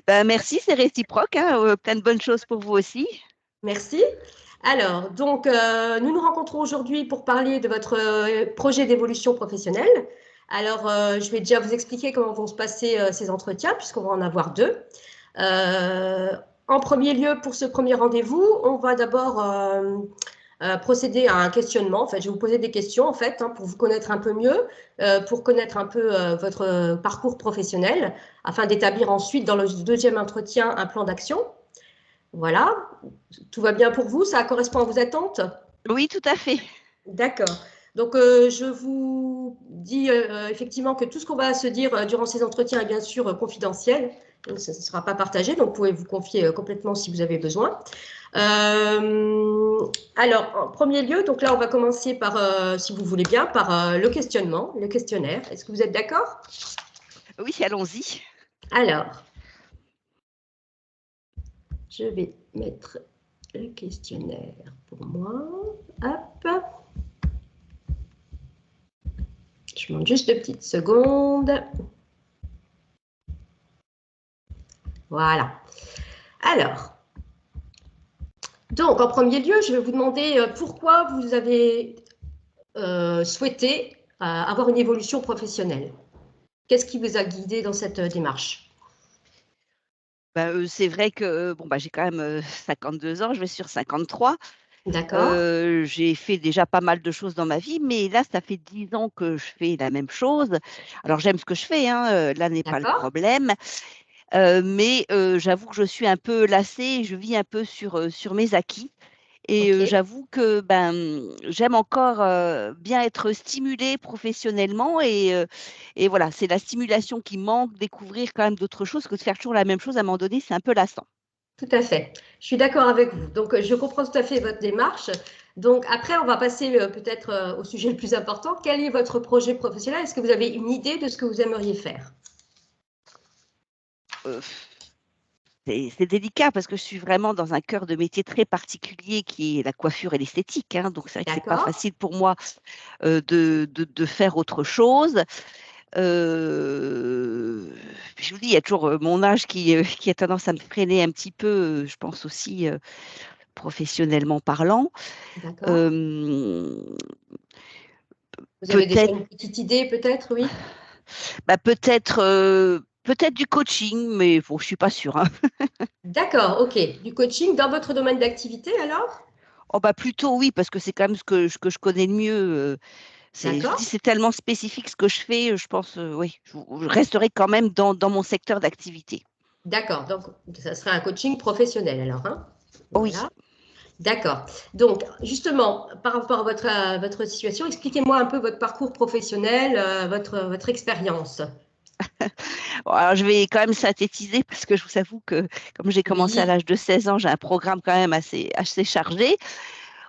Ben, merci, c'est réciproque, hein, plein de bonnes choses pour vous aussi. Merci. Alors, donc, nous nous rencontrons aujourd'hui pour parler de votre projet d'évolution professionnelle. Alors, je vais déjà vous expliquer comment vont se passer ces entretiens, puisqu'on va en avoir deux. Euh, En premier lieu, pour ce premier rendez-vous, on va d'abord procéder à un questionnement. En fait, je vais vous poser des questions, en fait, hein, pour vous connaître un peu mieux, pour connaître un peu votre parcours professionnel, afin d'établir ensuite, dans le deuxième entretien, un plan d'action. Voilà, tout va bien pour vous, ça correspond à vos attentes? Oui, tout à fait. D'accord. Donc, je vous dis effectivement que tout ce qu'on va se dire durant ces entretiens est bien sûr confidentiel. Donc, ça ne sera pas partagé, donc vous pouvez vous confier complètement si vous avez besoin. Alors, en premier lieu, donc là, on va commencer par, si vous voulez bien, par le questionnement, le questionnaire. Est-ce que vous êtes d'accord? Oui, allons-y. Alors, je vais mettre le questionnaire pour moi. Hop. Je demande juste 2 petites secondes. Voilà. Alors, donc en premier lieu, je vais vous demander pourquoi vous avez souhaité avoir une évolution professionnelle. Qu'est-ce qui vous a guidé dans cette démarche? Ben, c'est vrai que bon, bah, j'ai quand même 52 ans, je vais sur 53. D'accord, J'ai fait déjà pas mal de choses dans ma vie, mais là, ça fait 10 ans que je fais la même chose. Alors, j'aime ce que je fais, hein, là n'est pas le d'accord, problème. Mais j'avoue que je suis un peu lassée, je vis un peu sur mes acquis et ok, j'avoue que, ben, j'aime encore, bien être stimulée professionnellement et voilà, c'est la stimulation qui manque, découvrir quand même d'autres choses que de faire toujours la même chose à un moment donné, c'est un peu lassant. tout à fait. Je suis d'accord avec vous. Donc, je comprends tout à fait votre démarche. Donc, après, on va passer peut-être au sujet le plus important. Quel est votre projet professionnel? Est-ce que vous avez une idée de ce que vous aimeriez faire? Heu, c'est délicat parce que je suis vraiment dans un cœur de métier très particulier qui est la coiffure et l'esthétique, hein, donc c'est vrai que c'est pas D'accord, facile pour moi, de faire autre chose. Heu, Puis je vous dis, il y a toujours, mon âge qui a tendance à me freiner un petit peu, je pense aussi, professionnellement parlant. d'accord. Hem, Vous avez déjà Peut-être, une petite idée, peut-être, oui? bah, peut-être du coaching, mais bon, je suis pas sûre, hein. D'accord, ok. Du coaching dans votre domaine d'activité alors? Oh, bah, plutôt oui, parce que c'est quand même ce que je connais le mieux, je vous dis, D'accord, c'est tellement spécifique ce que je fais, je pense, oui, je resterai quand même dans mon secteur d'activité. d'accord. Donc, ça serait un coaching professionnel alors, hein? Oui. Voilà. D'accord. Donc, justement, par rapport à votre situation, expliquez-moi un peu votre parcours professionnel, votre expérience. Bon, alors je vais quand même synthétiser parce que je vous avoue que comme j'ai commencé à Oui, l'âge de 16 ans, j'ai un programme quand même assez chargé.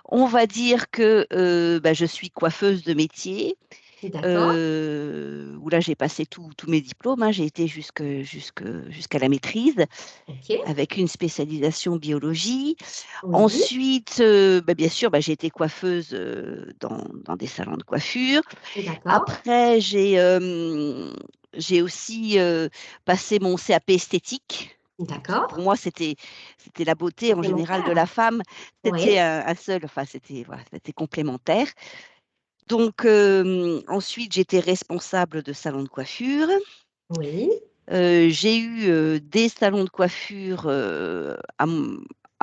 On va dire que bah, je suis coiffeuse de métier, d'accord. où là j'ai passé tous mes diplômes, hein. J'ai été jusqu'à la maîtrise Ok. avec une spécialisation biologie. Oui, Ensuite, bah, bien sûr, bah, j'ai été coiffeuse dans des salons de coiffure. d'accord. Après, j'ai aussi passé mon CAP esthétique. Parce que pour D'accord. moi, c'était la beauté en général de Complémentaire. la femme. C'était Oui, un seul, enfin, c'était complémentaire. Donc, ensuite, j'étais responsable de salon de coiffure. oui. J'ai eu des salons de coiffure à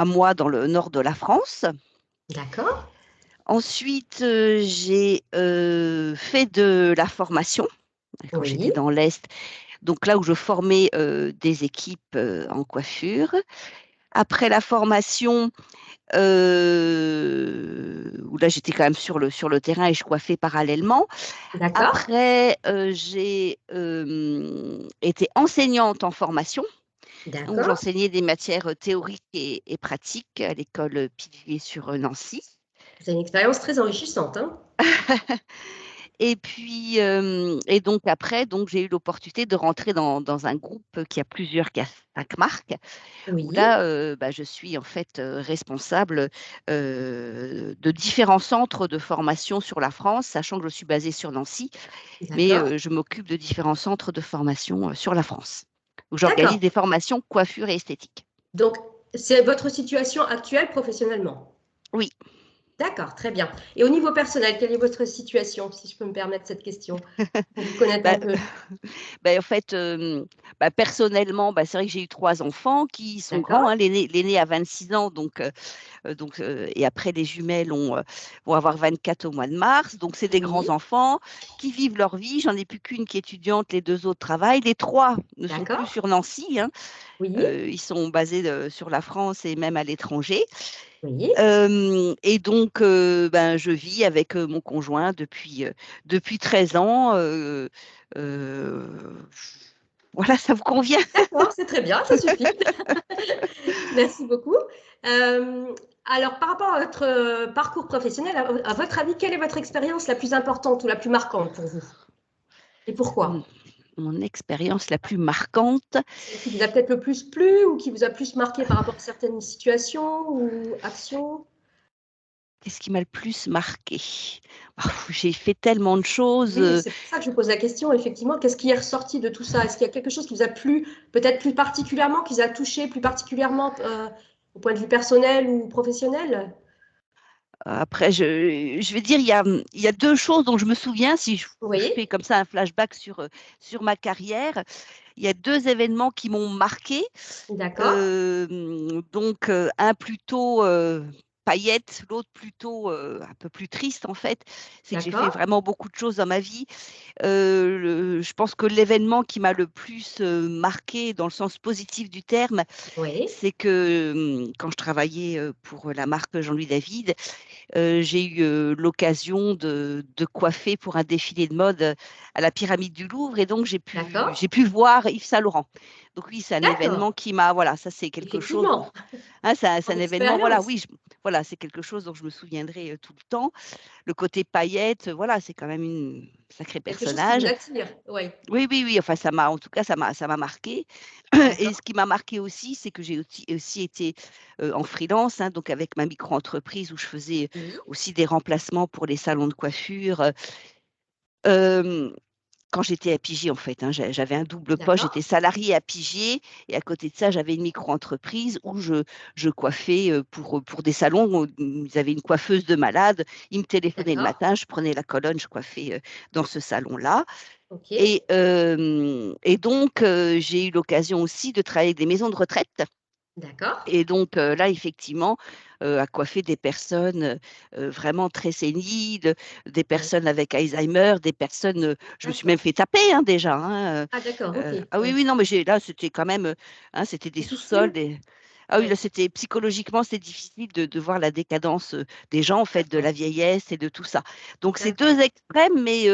moi dans le nord de la France. D'accord. Ensuite, j'ai fait de la formation quand j'étais Oui. dans l'Est. Donc là où je formais des équipes en coiffure. Après la formation, où là j'étais quand même sur le terrain et je coiffais parallèlement. D'accord. Après, j'ai été enseignante en formation, où D'accord. j'enseignais des matières théoriques et pratiques à l'école Pilier sur Nancy. C'est une expérience très enrichissante, hein? Et puis, et donc après, donc j'ai eu l'opportunité de rentrer dans un groupe qui a 5 marques, où Oui. là, bah, je suis en fait, responsable, de différents centres de formation sur la France, sachant que je suis basée sur Nancy, mais D'accord. je m'occupe de différents centres de formation, sur la France. où j'organise D'accord. des formations coiffure et esthétique. Donc, c'est votre situation actuelle professionnellement. Oui. D'accord, très bien. Et au niveau personnel, quelle est votre situation, si je peux me permettre cette question, pour vous connaître un Bah, peu? en fait, personnellement, c'est vrai que j'ai eu 3 enfants qui sont grands, D'accord. hein. L'aîné a 26 ans, et après les jumelles vont avoir 24 au mois de mars. Donc c'est des grands Oui, enfants qui vivent leur vie. J'en ai plus qu'une qui est étudiante, les 2 autres travaillent. Les 3 ne sont plus d'accord. sur Nancy, hein. Oui, Ils sont basés, sur la France et même à l'étranger. oui. Et donc je vis avec, mon conjoint depuis 13 ans, heu, voilà, ça vous convient? D'accord, c'est très bien, ça suffit. Merci beaucoup. Hem, alors par rapport à votre, parcours professionnel, à votre avis, quelle est votre expérience la plus importante ou la plus marquante pour vous? Et Mmh, pourquoi? mon expérience la plus marquante, Celle qui vous a peut-être le plus plu ou qui vous a plus marqué par rapport à certaines situations ou actions? qu'est-ce qui m'a le plus marqué? J'ai fait tellement de choses, Oui, c'est pour ça que je vous pose la question, effectivement. Qu'est-ce qui est ressorti de tout ça? Est-ce qu'il y a quelque chose qui vous a plu, peut-être plus particulièrement, qui vous a touché plus particulièrement, au point de vue personnel ou professionnel? après je vais dire, il y a 2 choses dont je me souviens si je Oui, fais comme ça un flashback sur ma carrière. Il y a 2 événements qui m'ont marquée. d'accord, Un plutôt, paillettes, l'autre plutôt, un peu plus triste en fait. C'est que j'ai fait d'accord, vraiment beaucoup de choses dans ma vie. Je pense que l'événement qui m'a le plus, marquée dans le sens positif du terme, oui, c'est que, quand je travaillais, pour la marque Jean-Louis David, j'ai eu, l'occasion de coiffer pour un défilé de mode, à la Pyramide du Louvre et donc d'accord, j'ai pu voir Yves Saint Laurent. Donc oui, c'est un d'accord, événement qui m'a voilà, ça c'est quelque chose dont effectivement, hein, c'est un grande événement, voilà, oui, expérience. voilà, c'est quelque chose dont je me souviendrai, tout le temps. Le côté paillettes, voilà, c'est quand même une sacré Quelque chose qui vous personnage. attire, oui, Oui, oui, oui, enfin en tout cas, ça m'a marqué. Et ce d'accord, qui m'a marqué aussi, c'est que j'ai aussi été, en freelance, hein, donc avec ma micro-entreprise où je faisais oui, aussi des remplacements pour les salons de coiffure, hem, quand j'étais à Pigier, en fait, hein. J'avais un double poste, d'accord, j'étais salariée à Pigier et à côté de ça, j'avais une micro-entreprise où je coiffais, pour des salons où ils avaient une coiffeuse de malade. Ils me téléphonaient le d'accord, matin, je prenais la colonne, je coiffais, dans ce salon-là. OK, Et donc j'ai eu l'occasion aussi de travailler avec des maisons de retraite d'accord, et donc là effectivement, à coiffer des personnes, vraiment très séniles, des oui, personnes avec Alzheimer, des personnes, je me suis même d'accord. fait taper, hein, déjà, hein, Ah d'accord, OK, ah oui, oui. oui, non, mais j'ai là c'était quand même, hein, c'était des sous-sols, Difficile? des ah oui, Oui, là c'était psychologiquement, c'était difficile de voir la décadence, des gens, en fait, de d'accord, la vieillesse et de tout ça. Donc c'est d'accord. 2 extrêmes, mais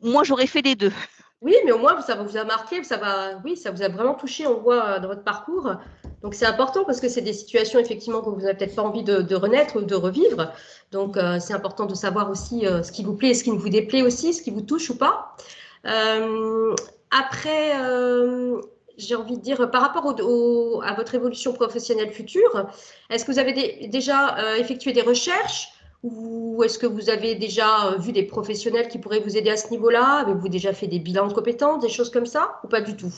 moi j'aurais fait les 2. Oui, mais au moins ça vous a marqué, ça va oui, ça vous a vraiment touché, on voit, dans votre parcours. Donc c'est important parce que c'est des situations effectivement que vous n'avez peut-être pas envie de renaître ou de revivre. Donc c'est important de savoir aussi, ce qui vous plaît et ce qui ne vous déplaît aussi, ce qui vous touche ou pas. Hem, après, j'ai envie de dire, par rapport à votre évolution professionnelle future, est-ce que vous avez déjà effectué des recherches ou est-ce que vous avez déjà vu des professionnels qui pourraient vous aider à ce niveau-là? Avez-vous déjà fait des bilans de compétences, des choses comme ça ou pas du tout?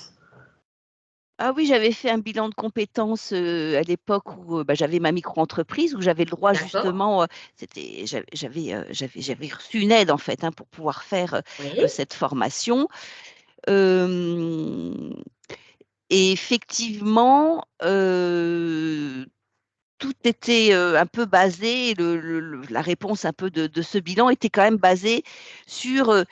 Ah oui, j'avais fait un bilan de compétences, à l'époque où, j'avais ma micro-entreprise, où j'avais le droit D'accord, justement, j'avais reçu une aide en fait, hein, pour pouvoir faire, oui, cette formation. Hem Et effectivement, tout était, un peu basé la réponse un peu de ce bilan était quand même basée sur,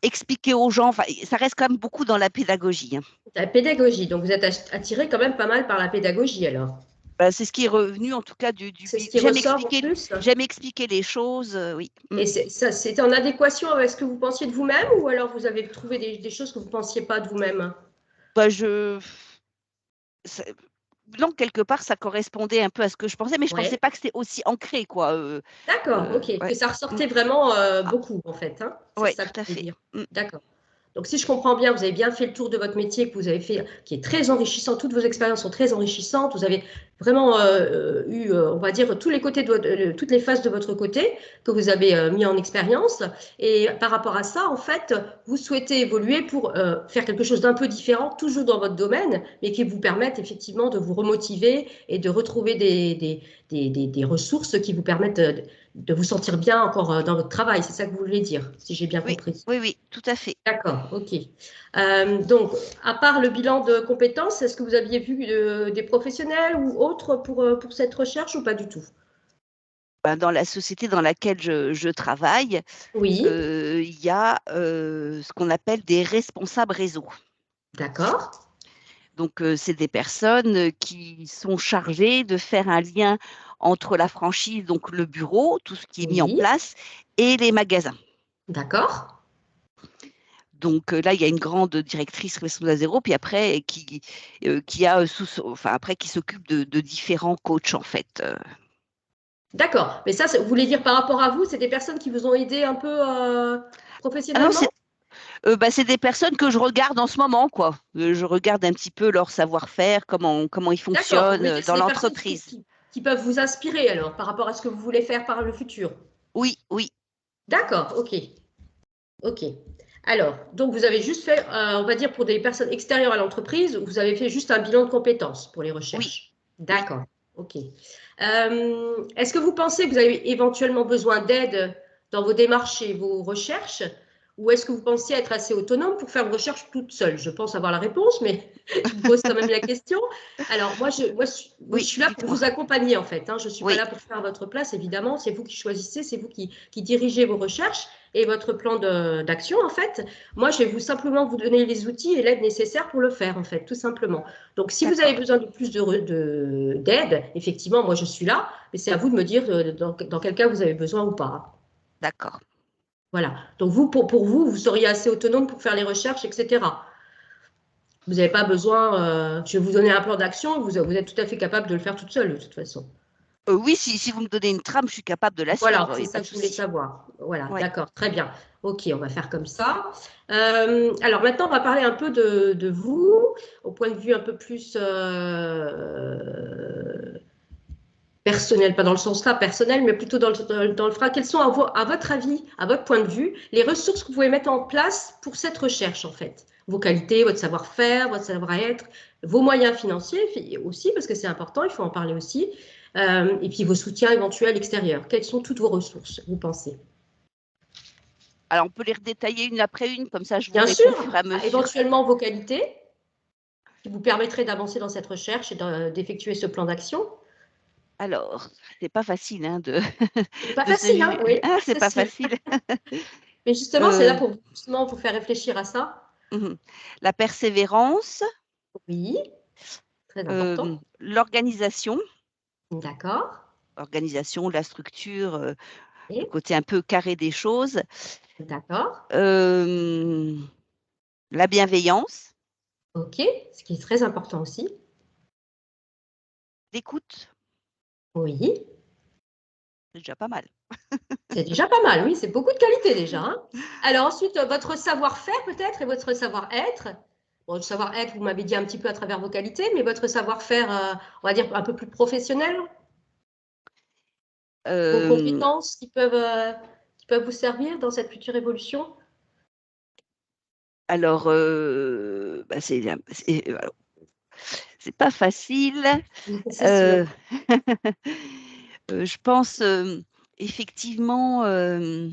expliquer aux gens, enfin, ça reste quand même beaucoup dans la pédagogie, hein. la pédagogie, donc vous êtes attiré quand même pas mal par la pédagogie alors? C'est ce qui est revenu en tout cas du C'est ce bi qui ressort en plus? j'aime expliquer les choses, oui. Mmh. Et c'était en adéquation avec ce que vous pensiez de vous-même ou alors vous avez trouvé des choses que vous ne pensiez pas de vous-même? Bah, je c'est non, quelque part, ça correspondait un peu à ce que je pensais, mais je pensais Ouais, pas que c'était aussi ancré quoi, d'accord, OK, que ouais. ça Mmh. ressortait vraiment Ah, beaucoup en fait, hein? C'est ouais, ça tout que à vous voulez fait. dire? Mmh. D'accord. Donc, si je comprends bien, vous avez bien fait le tour de votre métier que vous avez fait, qui est très enrichissant. Toutes vos expériences sont très enrichissantes. Vous avez vraiment eu, on va dire, tous les côtés toutes les phases de votre côté que vous avez mis en expérience. Et par rapport à ça, en fait, vous souhaitez évoluer pour faire quelque chose d'un peu différent, toujours dans votre domaine, mais qui vous permette effectivement de vous remotiver et de retrouver des ressources qui vous permettent de vous sentir bien encore dans votre travail. C'est ça que vous voulez dire, si j'ai bien Oui, compris. oui, oui, tout à fait. D'accord, ok. Donc, à part le bilan de compétences, est-ce que vous aviez vu des professionnels ou autres pour cette recherche ou pas du tout? Ben, dans la société dans laquelle je travaille, Oui, il y a ce qu'on appelle des responsables réseau. d'accord, Donc, c'est des personnes qui sont chargées de faire un lien entre la franchise, donc le bureau, tout ce qui est mis en oui, place, et les magasins. d'accord, Donc là, il y a une grande directrice responsable à zéro, puis après qui a enfin après qui s'occupe de différents coachs en fait. d'accord. Mais ça, vous voulez dire par rapport à vous, c'est des personnes qui vous ont aidé un peu Ah non, professionnellement? bah, c'est des personnes que je regarde en ce moment, quoi. Je regarde un petit peu leur savoir-faire, comment ils D'accord, vous fonctionnent voulez dire que dans c'est des personnes l'entreprise. qui peuvent vous inspirer alors par rapport à ce que vous voulez faire par le futur. Oui, oui, D'accord, ok, ok. Alors, donc vous avez juste fait, on va dire pour des personnes extérieures à l'entreprise, vous avez fait juste un bilan de compétences pour les oui, recherches. oui. D'accord, ok. Est-ce que vous pensez que vous avez éventuellement besoin d'aide dans vos démarches et vos recherches, ou est-ce que vous pensez être assez autonome pour faire vos recherches toute seule? Je pense avoir la réponse, mais je vous pose quand même la question. Alors, moi, je Oui, suis là pour dites-moi. vous accompagner en fait, hein. Je ne suis pas Oui, là pour faire à votre place, évidemment. C'est vous qui choisissez, c'est vous qui dirigez vos recherches et votre plan d'action en fait. Moi, je vais simplement vous donner les outils et l'aide nécessaire pour le faire en fait, tout simplement. Donc, si vous avez d'accord, besoin de plus d'aide, effectivement, moi, je suis là, mais c'est à vous de me dire dans quel cas vous avez besoin ou pas. d'accord. Voilà. Donc, vous, pour vous, vous seriez assez autonome pour faire les recherches, etc. Vous n'avez pas besoin, je vais vous donner un plan d'action, vous êtes tout à fait capable de le faire toute seule, de toute façon. Oui, si vous me donnez une trame, je suis capable de la Voilà, suivre, il c'est n'y a pas ça de que je voulais souci. savoir. Voilà, Ouais. d'accord, très bien. Ok, on va faire comme ça. Alors maintenant, on va parler un peu de vous, au point de vue un peu plus personnel, pas dans le sens là personnel, mais plutôt dans le fra. Quelles sont, à votre avis, à votre point de vue, les ressources que vous pouvez mettre en place pour cette recherche, en fait? Vos qualités, votre savoir-faire, votre savoir-être, vos moyens financiers aussi, parce que c'est important, il faut en parler aussi, et puis vos soutiens éventuels extérieurs. Quelles sont toutes vos ressources, vous pensez? Alors, on peut les redétailler une après une, comme ça je vous Bien sûr, réponds au fur et à mesure. éventuellement vos qualités, qui vous permettraient d'avancer dans cette recherche et d'effectuer ce plan d'action. Alors, c'est pas facile hein, C'est pas de se facile, hein, oui, hein, c'est c'est pas sûr. facile. Mais justement, c'est là Euh, pour justement vous faire réfléchir à ça. la persévérance, Oui, très important. l'organisation, D'accord. organisation, la structure, le Et côté un peu carré des choses, d'accord. euh, la bienveillance, Ok, ce qui est très important aussi. l'écoute, Oui, c'est déjà pas mal. c'est déjà pas mal. Oui, c'est beaucoup de qualité déjà, hein. Alors ensuite, votre savoir-faire peut-être et votre savoir-être. Bon, le savoir-être, vous m'avez dit un petit peu à travers vos qualités, mais votre savoir-faire, on va dire un peu plus professionnel, vos Euh, compétences qui peuvent vous servir dans cette future évolution. alors, bah, c'est pas facile. C'est sûr. Euh, je pense effectivement, euh,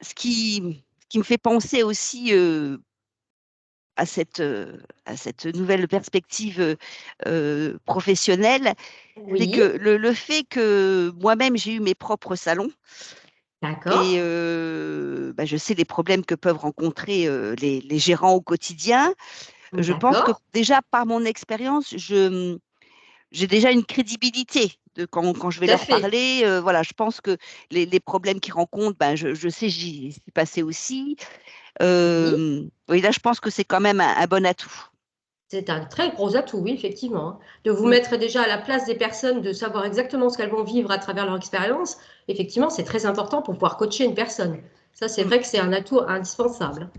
ce qui me fait penser aussi à cette nouvelle perspective professionnelle, c'est Oui, que le fait que moi-même j'ai eu mes propres salons et d'accord. bah, je sais les problèmes que peuvent rencontrer les gérants au quotidien. Je pense que D'accord. déjà par mon expérience, j'ai déjà une crédibilité quand je vais Tout à leur fait. parler. Voilà, je pense que les problèmes qu'ils rencontrent, ben, je sais, j'y suis passée aussi. Oui. Oui, là, je pense que c'est quand même un bon atout. C'est un très gros atout, oui, effectivement, hein. De vous mettre déjà à la place des personnes, de savoir exactement ce qu'elles vont vivre à travers leur expérience, effectivement, c'est très important pour pouvoir coacher une personne. Ça, c'est vrai que c'est un atout indispensable.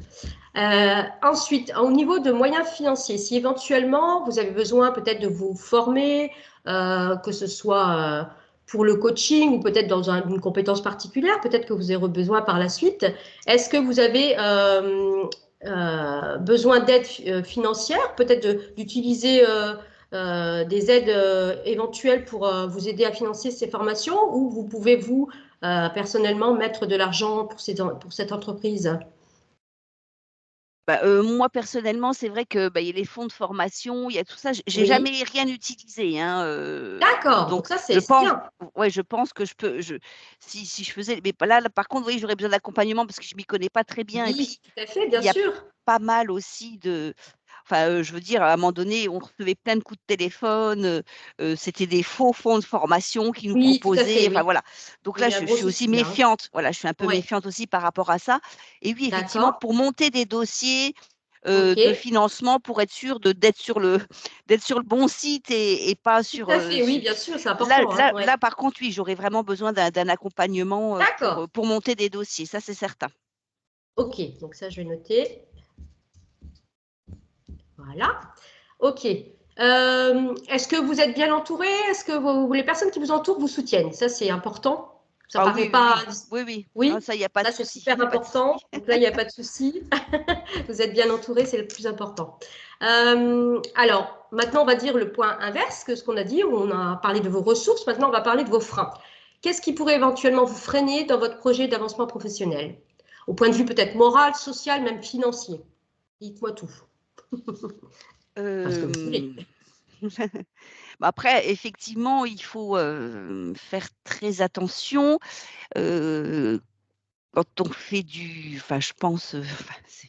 Ensuite, au niveau de moyens financiers, si éventuellement vous avez besoin peut-être de vous former, que ce soit pour le coaching ou peut-être dans une compétence particulière, peut-être que vous aurez besoin par la suite, est-ce que vous avez besoin d'aide financière, peut-être d'utiliser des aides éventuelles pour vous aider à financer ces formations, ou vous pouvez vous personnellement mettre de l'argent pour cette entreprise? Bah, moi personnellement, c'est vrai que, bah, il y a les fonds de formation, il y a tout ça. J'ai Oui, jamais rien utilisé, hein, d'accord, donc donc ça je c'est pense, bien. ouais, je pense que si je faisais, mais pas là, par contre, oui, j'aurais besoin d'accompagnement parce que je m'y connais pas très bien, et Oui, puis tout à fait, il bien y a sûr. pas mal aussi enfin, je veux dire, à un moment donné, on recevait plein de coups de téléphone, c'était des faux fonds de formation qui nous Oui, tout à fait, proposaient, enfin oui. voilà. Donc là, Il y a un je gros suis aussi souci là, hein. méfiante, voilà, je suis un peu Oui, méfiante aussi par rapport à ça, et oui, effectivement, d'accord. pour monter des dossiers, Ok, de financement, pour être sûr d'être sur le d'être sur le bon site, et pas tout sur, à fait, oui, bien sûr, c'est là important, hein. là Ouais. là, par contre, oui, j'aurais vraiment besoin d'un accompagnement, D'accord. pour monter des dossiers, ça, c'est certain. Ok, donc ça, je vais noter. Voilà. Ok. Est-ce que vous êtes bien entouré? Est-ce que les personnes qui vous entourent vous soutiennent? Ça, c'est important. Ça Ah paraît oui, oui, pas. oui. Oui, oui. Ah Oui, ça, il y a pas de ça, c'est souci, il super y a pas de important. souci. Donc là, il n'y a pas de souci. Vous êtes bien entouré, c'est le plus important. Alors, maintenant, on va dire le point inverse que ce qu'on a dit. On a parlé de vos ressources. Maintenant, on va parler de vos freins. Qu'est-ce qui pourrait éventuellement vous freiner dans votre projet d'avancement professionnel? Au point de vue peut-être moral, social, même financier. Dites-moi tout. Enfin, ce que vous voulez. Hem, bah, après, effectivement, il faut, faire très attention, heu, quand on fait enfin, je pense, enfin, c'est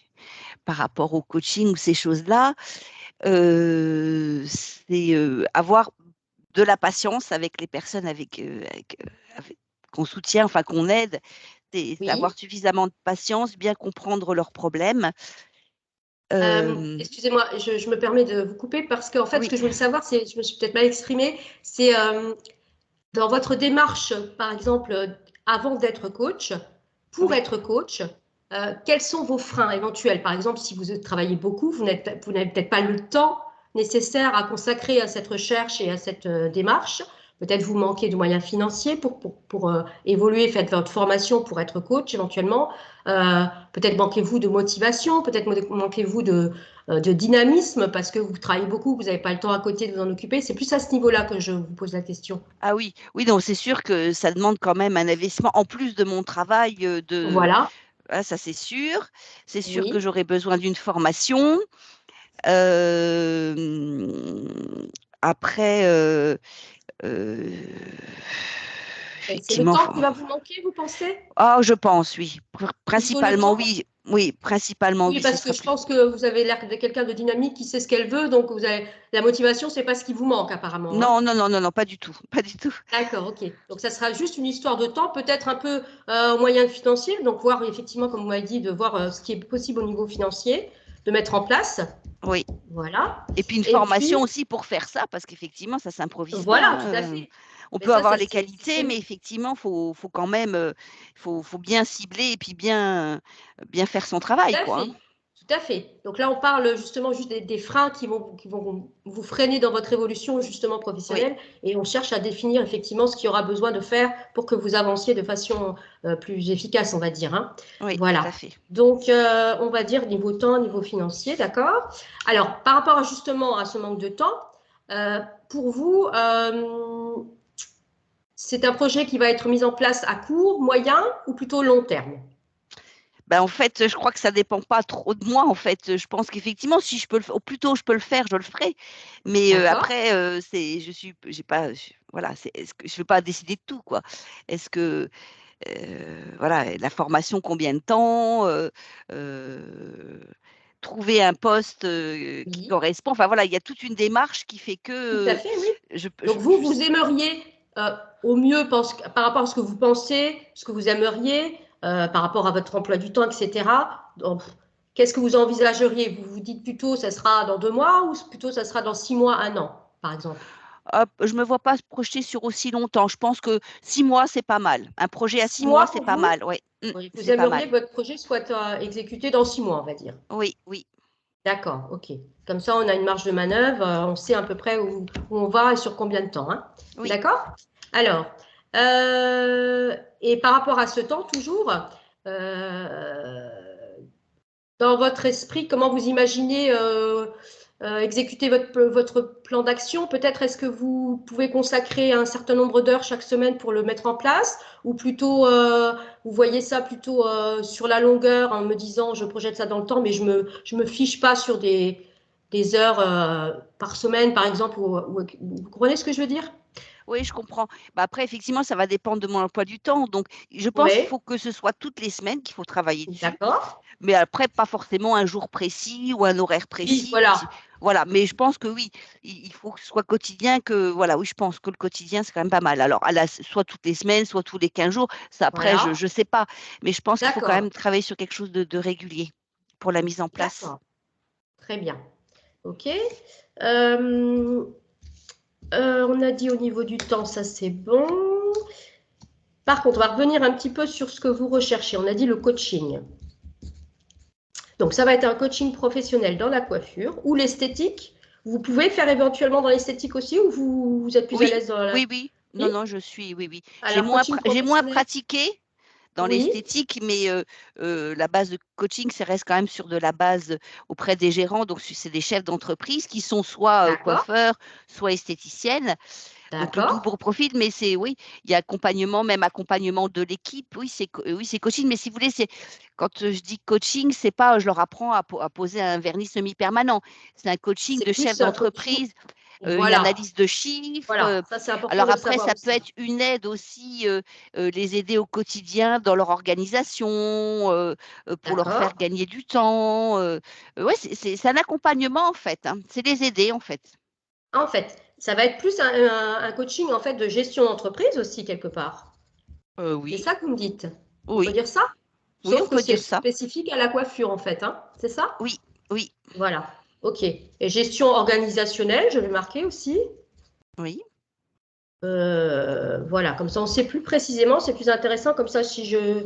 par rapport au coaching ou ces choses-là, c'est, avoir de la patience avec les personnes avec qu'on soutient, enfin qu'on aide. C'est avoir Oui. suffisamment de patience, bien comprendre leurs problèmes. Hem, Excusez-moi, je me permets de vous couper parce qu'en fait, ce oui, que je voulais savoir, c'est, je me suis peut-être mal exprimée, c'est dans votre démarche, par exemple, avant d'être coach, pour oui. être coach, quels sont vos freins éventuels? Par exemple, si vous travaillez beaucoup, vous n'avez peut-être pas le temps nécessaire à consacrer à cette recherche et à cette démarche. Peut-être vous manquez de moyens financiers pour évoluer, faites votre formation pour être coach éventuellement. Peut-être manquez-vous de motivation, peut-être manquez-vous de dynamisme parce que vous travaillez beaucoup, vous n'avez pas le temps à côté de vous en occuper. C'est plus à ce niveau-là que je vous pose la question. Ah oui, oui, donc c'est sûr que ça demande quand même un investissement en plus de mon travail, Voilà, ça c'est sûr. C'est sûr que oui. j'aurais besoin d'une formation. Hem, après, heu, C'est le effectivement, temps qui va vous manquer, vous pensez? je pense, oui. Plutôt le Principalement, temps? oui. Oui, principalement, Oui, oui, ce parce que serait je plus. pense que vous avez l'air de quelqu'un de dynamique qui sait ce qu'elle veut, donc vous avez la motivation, c'est pas ce qui vous manque apparemment, hein. Non, non, non, non, non, pas du tout, pas du tout. D'accord, ok. Donc ça sera juste une histoire de temps, peut-être un peu moyen financier, donc voir effectivement, comme vous m'avez dit, de voir ce qui est possible au niveau financier, de mettre en place. Oui, Voilà. et puis une Et formation puis, aussi pour faire ça, parce qu'effectivement, ça s'improvise pas, voilà, tout à hein. fait. On Mais peut ça, avoir ça les c'est qualités, très mais bien. effectivement, faut quand même, faut bien cibler et puis bien faire son travail, Tout à quoi, hein. fait, tout à fait. Donc là, on parle justement juste des freins qui vont vous freiner dans votre évolution justement Oui, professionnelle, et on cherche à définir effectivement ce qu'il y aura besoin de faire pour que vous avanciez de façon plus efficace, on va dire, hein. oui, tout à Voilà. fait. Donc, on va dire niveau temps, niveau financier, d'accord? Alors, par rapport justement à ce manque de temps, euh, pour vous, c'est un projet qui va être mis en place à court, moyen ou plutôt long terme? Ben, en fait, je crois que ça dépend pas trop de moi, en fait. Je pense qu'effectivement, si je peux au plus tôt je peux le faire, je le ferai. Mais, D'accord? après, j'ai pas, voilà, est-ce que je ne veux pas décider de tout, quoi. Est-ce que, voilà, la formation, combien de temps? Trouver un poste, qui Oui. correspond. Enfin voilà, il y a toute une démarche qui fait Tout à que, fait, oui. Donc vous, je vous aimeriez au mieux par rapport à ce que vous pensez, ce que vous aimeriez, par rapport à votre emploi du temps, etc. Donc, qu'est-ce que vous envisageriez? Vous vous dites plutôt ça sera dans 2 mois ou plutôt ça sera dans 6 mois, un an, par exemple? Je me vois pas se projeter sur aussi longtemps. Je pense que 6 mois, c'est pas mal. Un projet à six 6 mois, mois c'est pour pas vous? mal. Oui, Oui. Vous c'est pas aimeriez mal. que votre projet soit exécuté dans 6 mois, on va dire. Oui, oui, D'accord, ok. Comme ça, on a une marge de manœuvre, on sait à peu près où on va et sur combien de temps, hein. oui. D'accord? Alors, et par rapport à ce temps, toujours, euh, dans votre esprit, comment vous imaginez exécuter votre plan d'action? Peut-être est-ce que vous pouvez consacrer un certain nombre d'heures chaque semaine pour le mettre en place, ou plutôt vous voyez ça plutôt sur la longueur en me disant je projette ça dans le temps, mais je me fiche pas sur des heures par semaine, par exemple, vous comprenez ce que je veux dire? Oui, je comprends. Bah, après, effectivement, ça va dépendre de mon emploi du temps. Donc, je pense qu'il Oui, faut que ce soit toutes les semaines qu'il faut travailler dessus. d'accord. Mais après, pas forcément un jour précis ou un horaire Oui, précis. voilà. Voilà, mais je pense que oui, il faut que ce soit quotidien, que voilà, oui, je pense que le quotidien, c'est quand même pas mal. Alors, soit toutes les semaines, soit tous les 15 jours, ça après, je Voilà. ne sais pas, mais je pense qu'il faut quand D'accord. même travailler sur quelque chose de régulier pour la mise en place. D'accord. Très bien. OK. Euh, on a dit au niveau du temps, ça c'est bon. Par contre, on va revenir un petit peu sur ce que vous recherchez. On a dit le coaching. Donc, ça va être un coaching professionnel dans la coiffure ou l'esthétique. Vous pouvez faire éventuellement dans l'esthétique aussi ou vous êtes plus à Oui, l'aise dans la... oui, oui. Non, Oui. non, oui, oui. Alors, coaching J'ai moins professionnel. pratiqué dans Oui. l'esthétique, mais la base de coaching, ça reste quand même sur de la base auprès des gérants. Donc, c'est des chefs d'entreprise qui sont soit D'accord. coiffeurs, soit esthéticiennes. Donc, le D'accord. double profil, mais oui, il y a accompagnement, même accompagnement de l'équipe. Oui, c'est coaching. Mais si vous voulez, quand je dis coaching, c'est pas, je leur apprends à poser un vernis semi-permanent. C'est un coaching C'est de chef plus un coaching. d'entreprise, une Voilà. analyse de chiffres. Voilà. Ça, c'est important Alors de le après, savoir ça peut aussi. être une aide aussi, les aider au quotidien dans leur organisation, pour leur faire D'accord. gagner du temps. Ouais, c'est un accompagnement en fait, hein. C'est les aider en fait. En fait, ça va être plus un coaching en fait de gestion d'entreprise aussi quelque part. C'est Oui, ça que vous me dites. On peut oui, dire ça? oui, Sauf on que peut c'est dire ça. spécifique à la coiffure en fait, hein. C'est ça? Oui, oui, Voilà. OK. Et gestion organisationnelle, je vais marquer aussi. oui. Voilà, comme ça on sait plus précisément, c'est plus intéressant. Comme ça, si je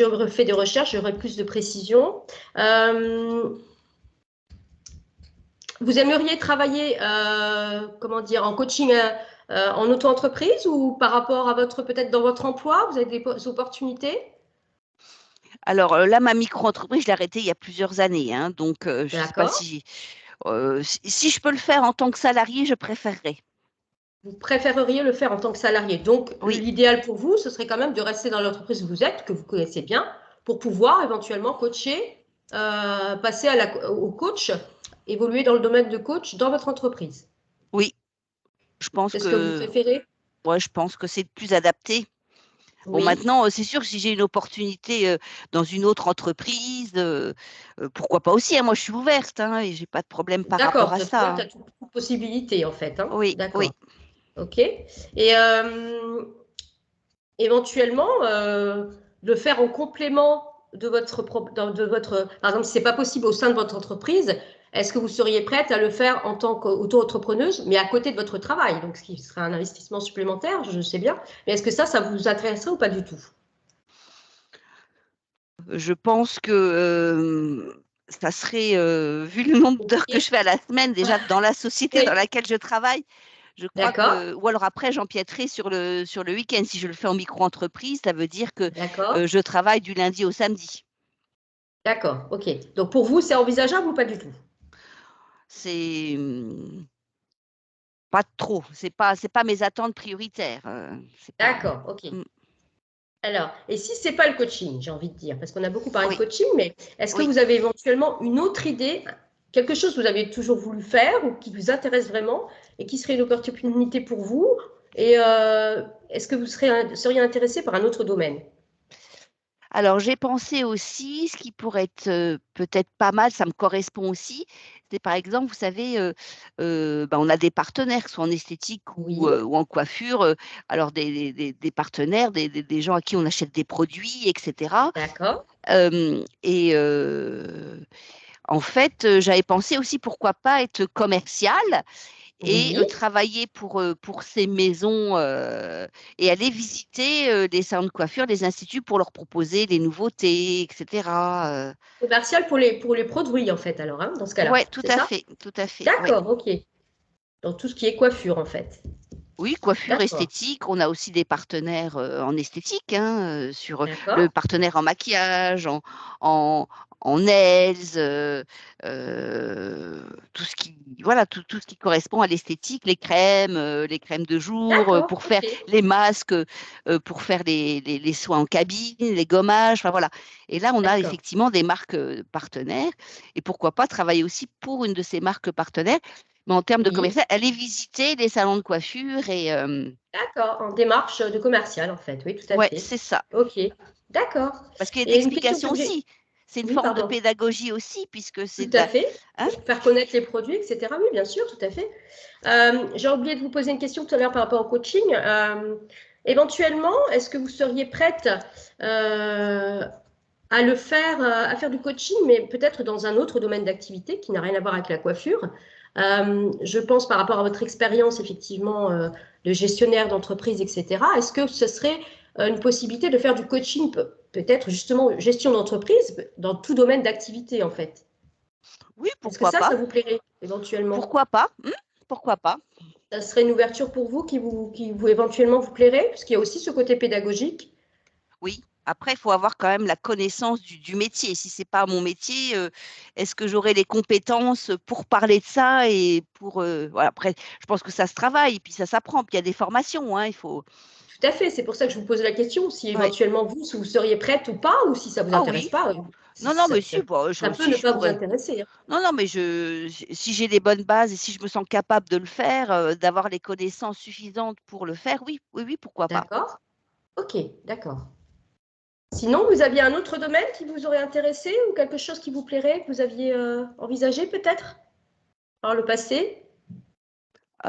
refais des recherches, j'aurai plus de précision. Euh, Vous aimeriez travailler, comment dire, en coaching en auto-entreprise ou par rapport à votre, peut-être dans votre emploi, vous avez des opportunités? Alors là, ma micro-entreprise, je l'ai arrêtée il y a plusieurs années, hein, donc je ne sais pas D'accord. si je peux le faire en tant que salarié, je préférerais. Vous préféreriez le faire en tant que salarié. Donc, Oui, l'idéal pour vous, ce serait quand même de rester dans l'entreprise où vous êtes, que vous connaissez bien, pour pouvoir éventuellement coacher, passer au coach, évoluer dans le domaine de coach dans votre entreprise. oui, je pense C'est ce que vous que, préférez? ouais, je pense que c'est le plus adapté. Bon, Oui. maintenant, c'est sûr que si j'ai une opportunité dans une autre entreprise, pourquoi pas aussi, hein, moi, je suis ouverte, hein, et j'ai pas de problème par rapport D'accord, à vous êtes ça, ouverte hein. à toute possibilité en fait, hein. Oui, oui. D'accord. OK. Et éventuellement, le faire en complément de par exemple, si ce n'est pas possible au sein de votre entreprise, est-ce que vous seriez prête à le faire en tant qu'auto-entrepreneuse, mais à côté de votre travail? Donc, ce qui serait un investissement supplémentaire, je sais bien. Mais est-ce que ça vous intéresserait ou pas du tout? Je pense que ça serait, vu le nombre d'heures que OK. je fais à la semaine, déjà dans la société dans Oui. laquelle je travaille, je crois D'accord. que, ou alors après, j'empiéterai sur le week-end. Si je le fais en micro-entreprise, ça veut dire que D'accord. je travaille du lundi au samedi. D'accord. OK. Donc, pour vous, c'est envisageable ou pas du tout? C'est pas trop. C'est pas mes attentes prioritaires. C'est pas. D'accord. OK. Mm. Alors, et si ce n'est pas le coaching, j'ai envie de dire, parce qu'on a beaucoup parlé de Oui, coaching, mais est-ce que oui. vous avez éventuellement une autre idée, quelque chose que vous avez toujours voulu faire ou qui vous intéresse vraiment et qui serait une opportunité pour vous? Et est-ce que vous seriez intéressé par un autre domaine? Alors, j'ai pensé aussi, ce qui pourrait être peut-être pas mal, ça me correspond aussi, c'est par exemple, vous savez, ben, on a des partenaires, que ce soit en esthétique Oui, ou en coiffure, alors des partenaires, des gens à qui on achète des produits, etc. d'accord. Et en fait, j'avais pensé aussi pourquoi pas être commerciale et Oui, travailler pour ces maisons et aller visiter les salons de coiffure, les instituts pour leur proposer des nouveautés, etc. commercial pour les produits, en fait, alors, hein, dans ce cas-là, Ouais, c'est ça? tout à fait, ouais. D'accord, ok. Dans tout ce qui est coiffure, en fait. Oui, coiffure, D'accord, esthétique. On a aussi des partenaires en esthétique, hein, sur le d'accord, partenaire en maquillage, en, en nails, tout ce qui, voilà, tout ce qui correspond à l'esthétique, les crèmes de jour, d'accord, pour faire ok. les masques, pour faire les soins en cabine, les gommages, enfin voilà. Et là, on a D'accord. effectivement des marques partenaires. Et pourquoi pas travailler aussi pour une de ces marques partenaires, mais en termes de Oui, commercial, aller visiter les salons de coiffure et d'accord. En démarche de commercial, en fait. Oui, tout à ouais, fait. c'est ça. Ok, d'accord. Parce qu'il y a de Et une question l'explication que j'ai. aussi. C'est une Oui, forme de pardon. pédagogie aussi, puisque c'est Tout de à la. fait. Hein. Pour faire connaître les produits, etc. Oui, bien sûr, tout à fait. J'ai oublié de vous poser une question tout à l'heure par rapport au coaching. Éventuellement, est-ce que vous seriez prête euh, à le faire, à faire du coaching, mais peut-être dans un autre domaine d'activité qui n'a rien à voir avec la coiffure? Je pense par rapport à votre expérience, effectivement, de gestionnaire d'entreprise, etc. Est-ce que ce serait une possibilité de faire du coaching, peut-être justement gestion d'entreprise, dans tout domaine d'activité, en fait? Oui, Est-ce que pourquoi pas? ça vous plairait éventuellement? Pourquoi pas? Pourquoi pas? Ça serait une ouverture pour vous qui éventuellement vous plairait, puisqu'il y a aussi ce côté pédagogique. Oui. Après, il faut avoir quand même la connaissance du métier. Si c'est pas mon métier, est-ce que j'aurai les compétences pour parler de ça et pour voilà. Après, je pense que ça se travaille, puis ça s'apprend, puis il y a des formations, hein, il faut. Tout à fait, c'est pour ça que je vous pose la question, si Ouais. éventuellement vous seriez prête ou pas, ou si ça vous Ah intéresse oui. pas. Non, non, mais si, Ça bon, peut si ne je pas vous pourrais. intéresser, hein. Non, non, mais si j'ai les bonnes bases et si je me sens capable de le faire, d'avoir les connaissances suffisantes pour le faire, oui, oui, oui, pourquoi pas. D'accord? Ok, d'accord. Sinon, vous aviez un autre domaine qui vous aurait intéressé ou quelque chose qui vous plairait, que vous aviez envisagé peut-être par le passé? Si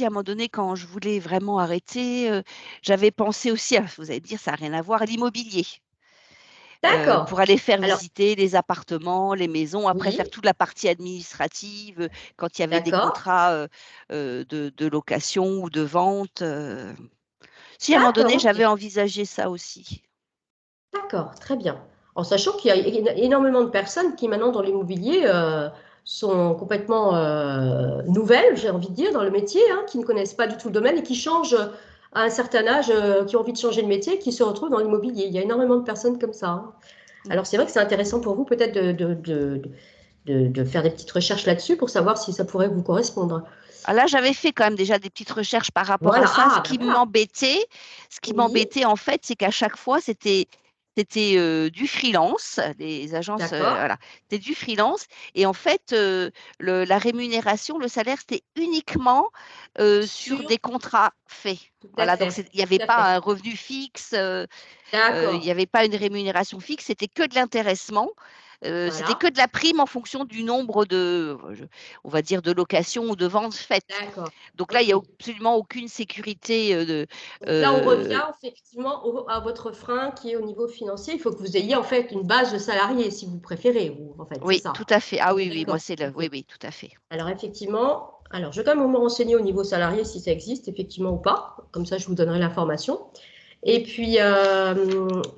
à un moment donné, quand je voulais vraiment arrêter, j'avais pensé aussi à, vous allez dire, ça n'a rien à voir, à l'immobilier, pour D'accord. aller faire Alors, visiter les appartements, les maisons, après faire oui, toute la partie administrative, quand il y avait des d'accord. contrats de location ou de vente. Si à un moment D'accord, donné, ok. j'avais envisagé ça aussi. D'accord, très bien. En sachant qu'il y a énormément de personnes qui maintenant dans l'immobilier sont complètement nouvelles, j'ai envie de dire, dans le métier, hein, qui ne connaissent pas du tout le domaine et qui changent à un certain âge, qui ont envie de changer de métier, qui se retrouvent dans l'immobilier. Il y a énormément de personnes comme ça, hein. Mm. Alors c'est vrai que c'est intéressant pour vous peut-être de faire des petites recherches là-dessus pour savoir si ça pourrait vous correspondre. Ah, là, j'avais fait quand même déjà des petites recherches par rapport à Voilà, ça. ah ben voilà. Ce qui Oui, m'embêtait en fait, c'est qu'à chaque fois, c'était du freelance, les agences, d'accord, voilà, c'était du freelance. Et en fait, la rémunération, le salaire, c'était uniquement sur sûr, des contrats faits. tout à Voilà, donc fait, il n'y avait tout à pas fait. un revenu fixe, il n'y D'accord, avait pas une rémunération fixe, c'était que de l'intéressement. C'était que voilà, de la prime en fonction du nombre on va dire, de locations ou de ventes faites. d'accord, Donc là, il n'y a ok. absolument aucune sécurité Donc là, on euh, revient effectivement à votre frein qui est au niveau financier. Il faut que vous ayez en fait une base de salariés, si vous préférez, ou en fait, c'est oui, tout ça. à fait. Ah On est oui, oui, moi, d'accord. c'est le. Ok. Oui, oui, tout à fait. Alors effectivement, alors je vais quand même me renseigner au niveau salarié si ça existe effectivement ou pas. Comme ça, je vous donnerai l'information. Et puis,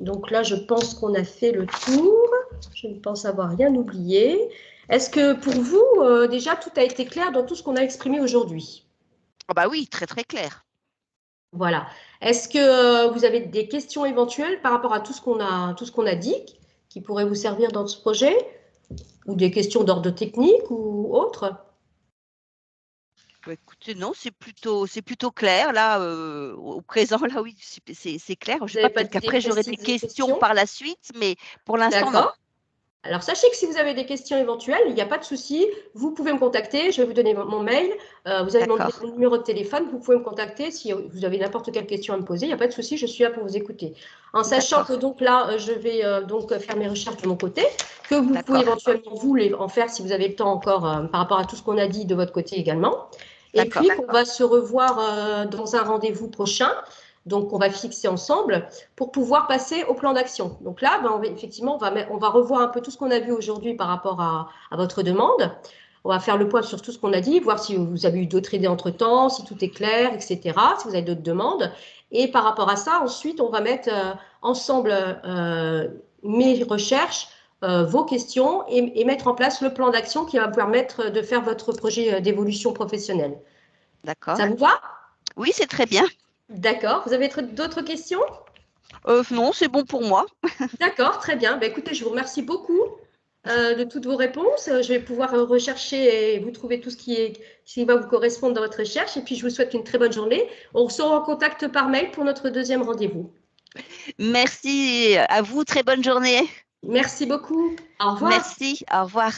donc là, je pense qu'on a fait le tour. Je ne pense avoir rien oublié. Est-ce que pour vous, déjà, tout a été clair dans tout ce qu'on a exprimé aujourd'hui? Ah bah oui, très, très clair. Voilà. Est-ce que vous avez des questions éventuelles par rapport à tout ce qu'on a dit, qui pourrait vous servir dans ce projet, ou des questions d'ordre technique ou autre? Bah, écoutez, non, c'est plutôt clair. Là, au présent, là, oui, c'est clair. Je Vous sais n'avez pas, pas peut-être d'idée qu'après, j'aurai des précise des questions questions? par la suite, mais pour l'instant, non. D'accord. Alors, sachez que si vous avez des questions éventuelles, il n'y a pas de souci, vous pouvez me contacter, je vais vous donner mon mail, vous avez D'accord, mon numéro de téléphone, vous pouvez me contacter si vous avez n'importe quelle question à me poser, il n'y a pas de souci, je suis là pour vous écouter. En sachant que d'accord, donc là, je vais donc faire mes recherches de mon côté, que vous pouvez d'accord, éventuellement vous en faire si vous avez le temps encore par rapport à tout ce qu'on a dit de votre côté également. Et puis d'accord. qu'on va se revoir dans un rendez-vous prochain donc on va fixer ensemble pour pouvoir passer au plan d'action. Donc là, effectivement, on va revoir un peu tout ce qu'on a vu aujourd'hui par rapport à votre demande. On va faire le point sur tout ce qu'on a dit, voir si vous avez eu d'autres idées entre-temps, si tout est clair, etc., si vous avez d'autres demandes. Et par rapport à ça, ensuite, on va mettre ensemble mes recherches, vos questions et mettre en place le plan d'action qui va vous permettre de faire votre projet d'évolution professionnelle. D'accord. Ça vous va? Oui, c'est très bien. D'accord. Vous avez d'autres questions? Non, c'est bon pour moi. D'accord, très bien. Ben, écoutez, je vous remercie beaucoup de toutes vos réponses. Je vais pouvoir rechercher et vous trouver tout ce qui va vous correspondre dans votre recherche. Et puis, je vous souhaite une très bonne journée. On sera en contact par mail pour notre deuxième rendez-vous. Merci à vous. Très bonne journée. Merci beaucoup. Au revoir. Merci. Au revoir.